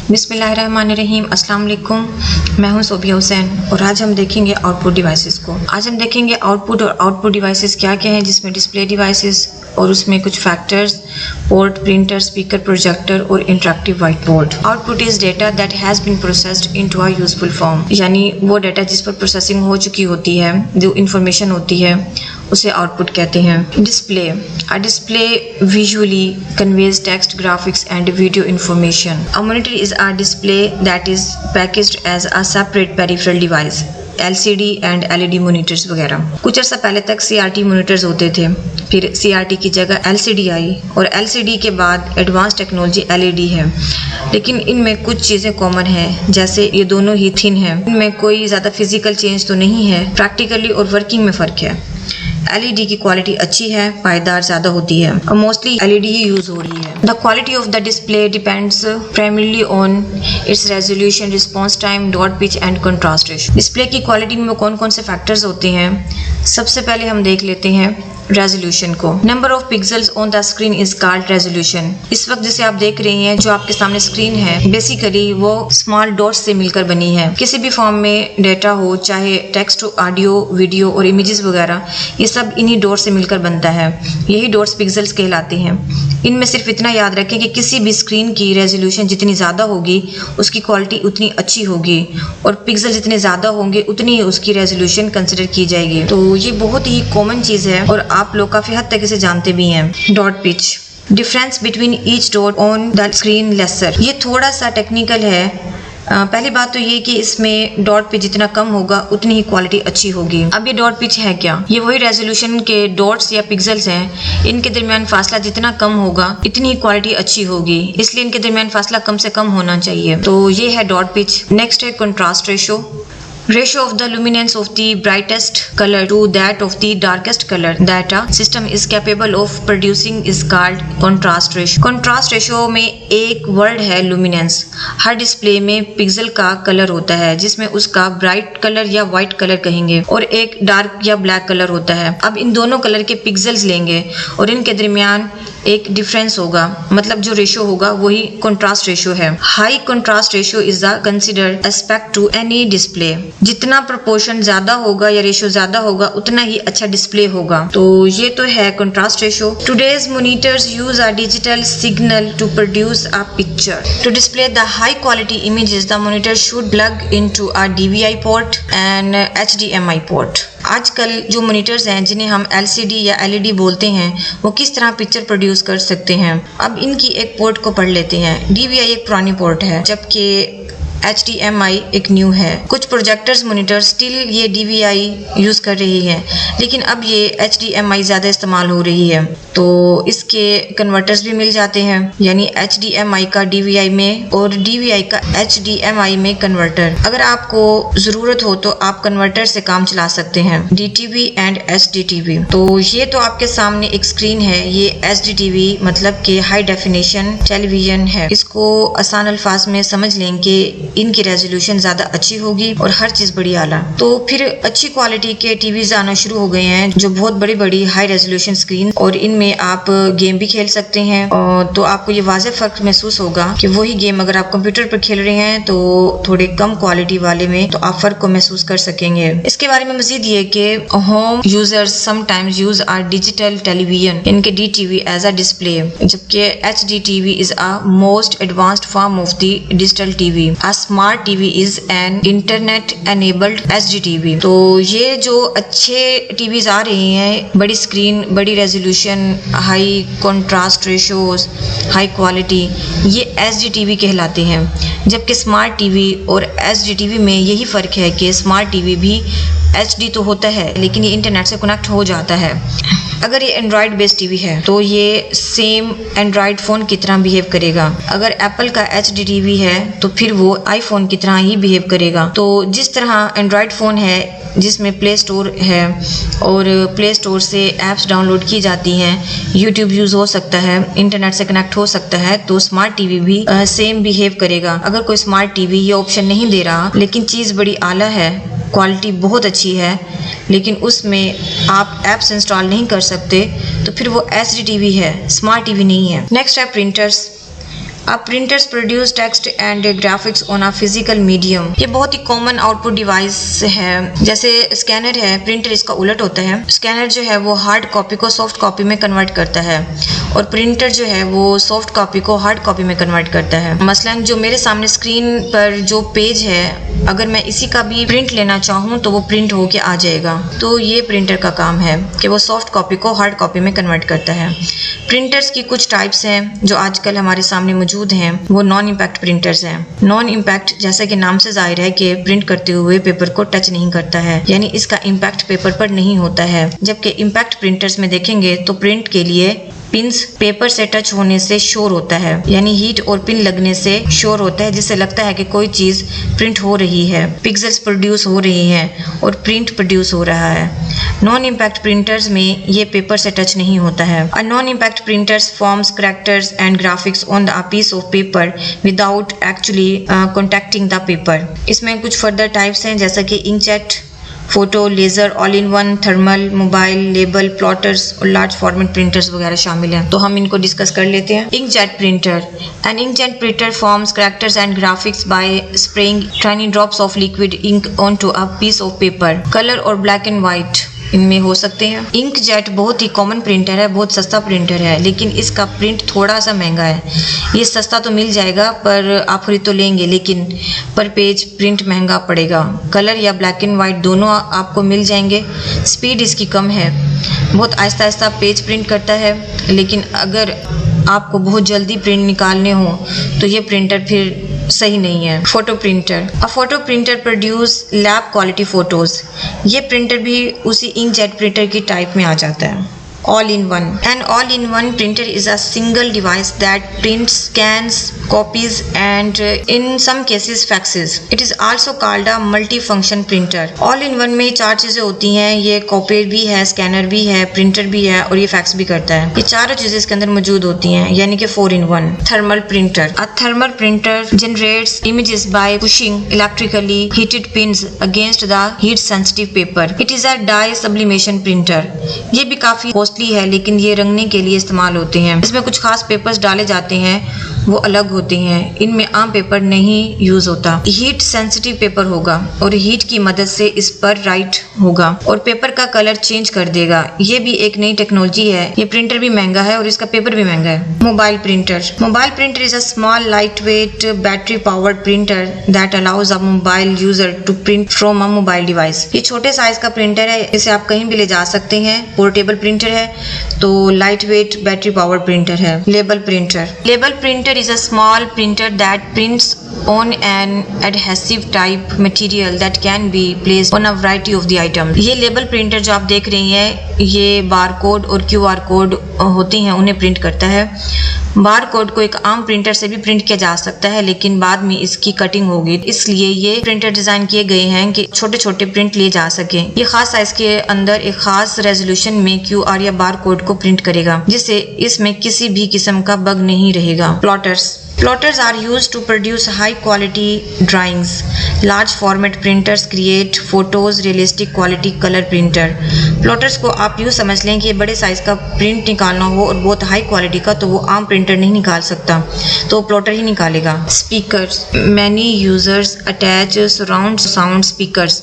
बिस्मिल्लाहिर्रहमानिर्रहीम, अस्सलाम वालेकुम। मैं हूं सोबिया हुसैन और आज हम देखेंगे आउटपुट डिवाइसेस को। आज हम देखेंगे आउटपुट और आउटपुट डिवाइसेस क्या क्या हैं, जिसमें डिस्प्ले डिवाइसेस और उसमें कुछ factors, port, printer, speaker, projector और interactive white board. Output is data that has been processed into a useful form, यानी वो डेटा जिस पर प्रोसेसिंग हो चुकी होती है, जो इंफॉर्मेशन होती है उसे आउटपुट कहते हैं। Display, a display visually conveys text, graphics and video information. A monitor is a display that is packaged as a separate peripheral device. LCD and LED monitors वगैरह। कुछ अर्सा पहले तक CRT monitors होते थे, फिर CRT की जगह LCD आई और LCD के बाद एडवांस टेक्नोलॉजी LED है। लेकिन इनमें कुछ चीज़ें कॉमन हैं, जैसे ये दोनों ही थिन हैं। इनमें कोई ज़्यादा फिजिकल चेंज तो नहीं है, प्रैक्टिकली और वर्किंग में फ़र्क है। LED की क्वालिटी अच्छी है, पायदार ज़्यादा होती है और मोस्टली LED ही यूज़ हो रही है। The quality of the display depends primarily on it's resolution, response time, dot pitch and contrast ratio. Display की क्वालिटी में कौन कौन से फैक्टर्स होते हैं, सबसे पहले हम देख लेते हैं रेजोल्यूशन को। Number of pixels on the screen is called resolution. इस वक्त जिसे आप देख रहे हैं, जो आपके सामने स्क्रीन है, बेसिकली वो स्मॉल डॉट्स से मिलकर बनी है। किसी भी फॉर्म में डेटा हो, चाहे टेक्स्ट हो, ऑडियो, वीडियो और इमेजेस वगैरह, ये सब इन्हीं डॉट्स से मिलकर बनता है। यही डॉट्स पिक्सल्स कहलाते हैं। इनमें सिर्फ इतना याद रखें कि किसी भी स्क्रीन की रेजोल्यूशन जितनी ज़्यादा होगी उसकी क्वालिटी उतनी अच्छी होगी, और पिक्सल जितने ज़्यादा होंगे उतनी ही उसकी रेजोल्यूशन कंसिडर की जाएगी। तो ये बहुत ही कॉमन चीज़ है और आप लोग काफ़ी हद तक इसे जानते भी हैं। Dot pitch, difference between each dot on the screen lesser. ये थोड़ा सा टेक्निकल है। पहली बात तो ये कि इसमें डॉट पिच जितना कम होगा उतनी ही क्वालिटी अच्छी होगी। अब ये डॉट पिच है क्या? ये वही रेजोल्यूशन के डॉट्स या पिक्सल्स हैं। इनके दरमियान फासला जितना कम होगा इतनी ही क्वालिटी अच्छी होगी, इसलिए इनके दरमियान फासला कम से कम होना चाहिए। तो ये है डॉट पिच। नेक्स्ट है contrast ratio. Ratio of the luminance of the brightest color to that of the darkest color that a system is capable of producing is called contrast ratio. Contrast ratio में एक word है luminance। हर display में pixel का colour होता है, जिसमें उसका bright colour या वाइट कलर कहेंगे, और एक डार्क या ब्लैक कलर होता है। अब इन दोनों कलर के पिक्सल्स लेंगे और इनके दरमियान एक डिफरेंस होगा, मतलब जो रेशो होगा वही कंट्रास्ट रेशो है। High contrast ratio is the considered aspect to any display. जितना प्रोपोर्शन ज्यादा होगा या रेशो ज्यादा होगा उतना ही अच्छा डिस्प्ले होगा। तो ये तो है contrast ratio. Today's monitors use a digital signal to produce a picture. To display the high quality images the monitor should plug into a DVI port and HDMI port. आजकल जो मॉनिटर्स हैं, जिन्हें हम LCD या LED बोलते हैं, वो किस तरह पिक्चर प्रोड्यूस कर सकते हैं। अब इनकी एक पोर्ट को पढ़ लेते हैं। DVI एक पुरानी पोर्ट है, जबकि HDMI एक न्यू है। कुछ प्रोजेक्टर्स मॉनिटर स्टिल ये DVI यूज़ कर रही है, लेकिन अब ये HDMI ज़्यादा इस्तेमाल हो रही है, तो इसके कन्वर्टर्स भी मिल जाते हैं, यानी HDMI का DVI में और DVI का HDMI में कन्वर्टर। अगर आपको ज़रूरत हो तो आप कन्वर्टर से काम चला सकते हैं। DTV and HDTV। तो ये तो आपके सामने एक स्क्रीन है, ये HDTV मतलब कि हाई डेफिनेशन टेलीविजन है। इसको आसान अल्फाज में समझ लें कि इनकी रेजोल्यूशन ज़्यादा अच्छी होगी और हर चीज़ बड़ी आला। तो फिर अच्छी क्वालिटी के टीवीज आना शुरू हो गए हैं, जो बहुत बड़ी बड़ी हाई रेजोल्यूशन स्क्रीन, और इनमें आप गेम भी खेल सकते हैं। और तो आपको ये वाज़ेह फ़र्क महसूस होगा कि वही गेम अगर आप कंप्यूटर पर खेल रहे हैं तो थोड़े कम क्वालिटी वाले में, तो आप फ़र्क को महसूस कर सकेंगे। इसके बारे में मजीद ये कि home users sometimes use are digital television इनके DTV एज अ डिस्प्ले, जबकि HDTV is a most advanced form of the digital TV। A smart TV is an internet enabled HDTV। तो ये जो अच्छे टीवीज आ रही हैं, बड़ी स्क्रीन, बड़ी resolution, high contrast ratios, high quality, ये HDTV कहलाते हैं। जबकि स्मार्ट टीवी और HDTV में यही फ़र्क है कि स्मार्ट टीवी भी HD तो होता है, लेकिन ये इंटरनेट से कनेक्ट हो जाता है। अगर ये एंड्रॉयड बेस्ड टीवी है तो ये सेम एंड्रॉयड फ़ोन की तरह बिहेव करेगा। अगर एप्पल का HDTV है तो फिर वो आईफोन की तरह ही बिहेव करेगा। तो जिस तरह एंड्रॉयड फ़ोन है जिसमें प्ले स्टोर है और प्ले स्टोर से ऐप्स डाउनलोड की जाती हैं, यूट्यूब यूज़ हो सकता है, इंटरनेट से कनेक्ट हो सकता है, तो स्मार्ट टीवी भी सेम बिहेव करेगा। अगर कोई स्मार्ट टीवी ये ऑप्शन नहीं दे रहा, लेकिन चीज़ बड़ी आला है, क्वालिटी बहुत अच्छी है, लेकिन उसमें आप ऐप्स इंस्टॉल नहीं कर सकते, तो फिर वो HDTV है, स्मार्ट टीवी नहीं है। नेक्स्ट है printers. Printers produce text and graphics on a physical medium. ये बहुत ही कॉमन आउटपुट डिवाइस है। जैसे स्कैनर है, प्रिंटर इसका उलट होता है। स्कैनर जो है वो हार्ड कॉपी को सॉफ्ट कॉपी में कन्वर्ट करता है और प्रिंटर जो है वो सॉफ्ट कॉपी को हार्ड कॉपी में कन्वर्ट करता है। मसलन जो मेरे सामने स्क्रीन पर जो पेज है, अगर मैं इसी का भी प्रिंट लेना चाहूँ तो वो प्रिंट होके आ जाएगा। तो ये प्रिंटर का काम है कि वो सॉफ्ट कॉपी को हार्ड कॉपी में कन्वर्ट करता है। प्रिंटर्स की कुछ टाइप्स हैं जो आजकल हमारे सामने मौजूद हैं, वो नॉन इम्पैक्ट प्रिंटर्स हैं। नॉन इम्पैक्ट जैसा कि नाम से जाहिर है कि प्रिंट करते हुए पेपर को टच नहीं करता है, यानी इसका इम्पैक्ट पेपर पर नहीं होता है। जबकि इम्पैक्ट प्रिंटर्स में देखेंगे तो प्रिंट के लिए पिंस पेपर से टच होने से शोर होता है, यानी हीट और पिन लगने से शोर होता है, जिससे लगता है कि कोई चीज प्रिंट हो रही है, पिक्सेल्स प्रोड्यूस हो रही हैं और प्रिंट प्रोड्यूस हो रहा है। नॉन इम्पैक्ट प्रिंटर्स में ये पेपर से टच नहीं होता है। A non impact printers forms characters and graphics on the piece of paper without actually contacting the paper. इसमें कुछ फर्दर टाइप्स हैं जैसा कि inkjet, photo, laser, all in one, thermal, mobile, label, plotters और large format printers वगैरह शामिल हैं। तो हम इनको डिस्कस कर लेते हैं। Inkjet printer. An inkjet printer forms characters and graphics by spraying tiny drops of liquid ink onto a piece of paper. Colour और ब्लैक एंड व्हाइट इनमें हो सकते हैं। इंकजेट बहुत ही कॉमन प्रिंटर है, बहुत सस्ता प्रिंटर है, लेकिन इसका प्रिंट थोड़ा सा महंगा है। ये सस्ता तो मिल जाएगा पर आप खरीद तो लेंगे, लेकिन पर पेज प्रिंट महंगा पड़ेगा। कलर या ब्लैक एंड वाइट दोनों आपको मिल जाएंगे। स्पीड इसकी कम है, बहुत आहिस्ता आहिस्ता पेज प्रिंट करता है, लेकिन अगर आपको बहुत जल्दी प्रिंट निकालने हो तो ये प्रिंटर फिर सही नहीं है। Photo printer. A photo printer produce lab quality photos. ये प्रिंटर भी उसी इंकजेट प्रिंटर की टाइप में आ जाता है। All in one. An all-in-one printer is a single device that prints, scans, copies, and in some cases faxes. It is also called a multi-function printer. All-in-one में चार चीजें होती हैं, ये कॉपी भी है, स्कैनर भी है, प्रिंटर भी है और ये फैक्स भी करता है। ये चारों चीजें इसके अंदर मौजूद होती हैं, यानी कि 4-in-1. Thermal printer. A thermal printer generates images by pushing electrically heated pins against the heat-sensitive paper. It is a dye sublimation printer. ये भी काफी है, लेकिन ये रंगने के लिए इस्तेमाल होते हैं। इसमें कुछ खास पेपर्स डाले जाते हैं, वो अलग होते हैं। इनमें आम पेपर नहीं यूज होता। हीट सेंसिटिव पेपर होगा और हीट की मदद से इस पर राइट होगा और पेपर का कलर चेंज कर देगा। ये भी एक नई टेक्नोलॉजी है। ये प्रिंटर भी महंगा है और इसका पेपर भी महंगा है। Mobile printer. Mobile printer is a small light weight battery powered printer that allows a mobile user to print from a mobile device. ये छोटे साइज का प्रिंटर है, इसे आप कहीं भी ले जा सकते हैं। पोर्टेबल प्रिंटर है, तो light weight battery power printer है। Label printer. Label printer is a small printer that prints on an adhesive type material that can be placed on a variety of the items. ये label printer जो आप देख रही हैं, ये barcode और QR code होती हैं, उन्हें प्रिंट करता है। बारकोड को एक आम प्रिंटर से भी प्रिंट किया जा सकता है, लेकिन बाद में इसकी कटिंग होगी, इसलिए ये प्रिंटर डिजाइन किए गए हैं कि छोटे छोटे प्रिंट लिए जा सके। ये खास साइज के अंदर एक खास रेजोल्यूशन में QR या बारकोड को प्रिंट करेगा, जिससे इसमें किसी भी किस्म का बग नहीं रहेगा। Plotters. Plotters are used to produce high quality drawings. Large format printers create photos, realistic quality color printer. Plotters को आप यूँ समझ लें कि बड़े साइज का प्रिंट निकालना हो और बहुत हाई क्वालिटी का, तो वो आम प्रिंटर नहीं निकाल सकता, तो प्लॉटर ही निकालेगा। Speakers. Many users attach surround sound speakers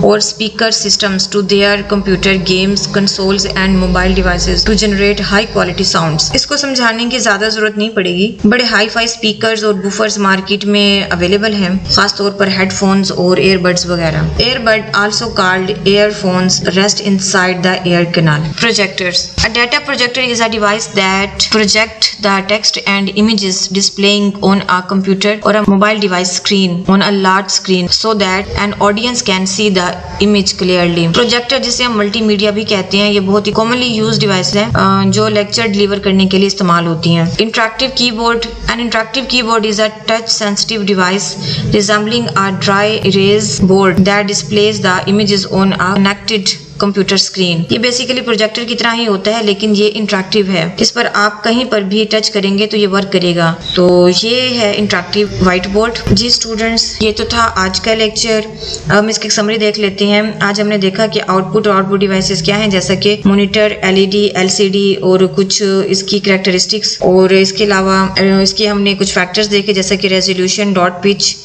or speaker systems to their computer, games, consoles and mobile devices to generate high quality sounds. इसको समझाने की ज्यादा जरूरत नहीं पड़ेगी। बड़े हाई फाई स्पीकर्स और बूफर्स मार्केट में अवेलेबल हैं, खास तौर पर हेडफोन्स और एयरबड्स वगैरह। Earbud also called earphones rest inside the ear canal. Projectors. A data projector is a device that projects the text and images displaying on a computer or a mobile device screen on a large screen so that an audience can see the image clearly. Projector जिसे हम multimedia भी कहते हैं, ये बहुत ही commonly use device है जो lecture deliver करने के लिए इस्तेमाल होती हैं। Interactive keyboard. An interactive keyboard is a touch-sensitive device resembling a dry erase board that displays the images on a connected computer screen. ये बेसिकली प्रोजेक्टर की तरह ही होता है लेकिन ये इंटरेक्टिव है। इस पर आप कहीं पर भी टच करेंगे तो ये वर्क करेगा। तो ये है इंटरेक्टिव व्हाइट बोर्ड। जी स्टूडेंट्स, ये तो था आज का लेक्चर। अब हम इसकी समरी देख लेते हैं। आज हमने देखा कि आउटपुट और आउटपुट डिवाइसेस क्या हैं, जैसा कि मॉनिटर, एलईडी, एलसीडी और कुछ इसकी कैरेक्टरिस्टिक्स, और इसके अलावा इसके हमने कुछ फैक्टर्स देखे जैसा कि resolution, dot pitch,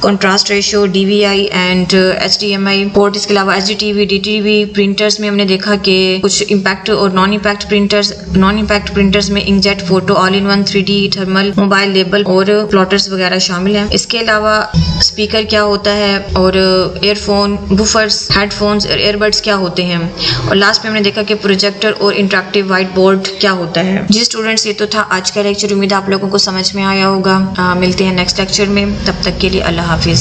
contrast ratio, DVI and HDMI port. इसके अलावा एचडीटीवी, डीटीवी प्रिंटर्स में हमने देखा कि कुछ इम्पैक्ट और non impact printers. Non impact printers में inkjet, photo, all in one, 3D, thermal, mobile label और प्लॉटर्स वगैरह शामिल हैं। इसके अलावा स्पीकर क्या होता है और एयरफोन, बुफर्स, हेडफोन्स और एयरबड्स क्या होते हैं। और लास्ट में हमने देखा कि प्रोजेक्टर और इंटरेक्टिव व्हाइट बोर्ड क्या होता है। जी स्टूडेंट्स, ये तो था आज का लेक्चर। उम्मीद आप लोगों को समझ में आया होगा। मिलते हैं नेक्स्ट लेक्चर में। तब तक के लिए अल्लाह हाफिज।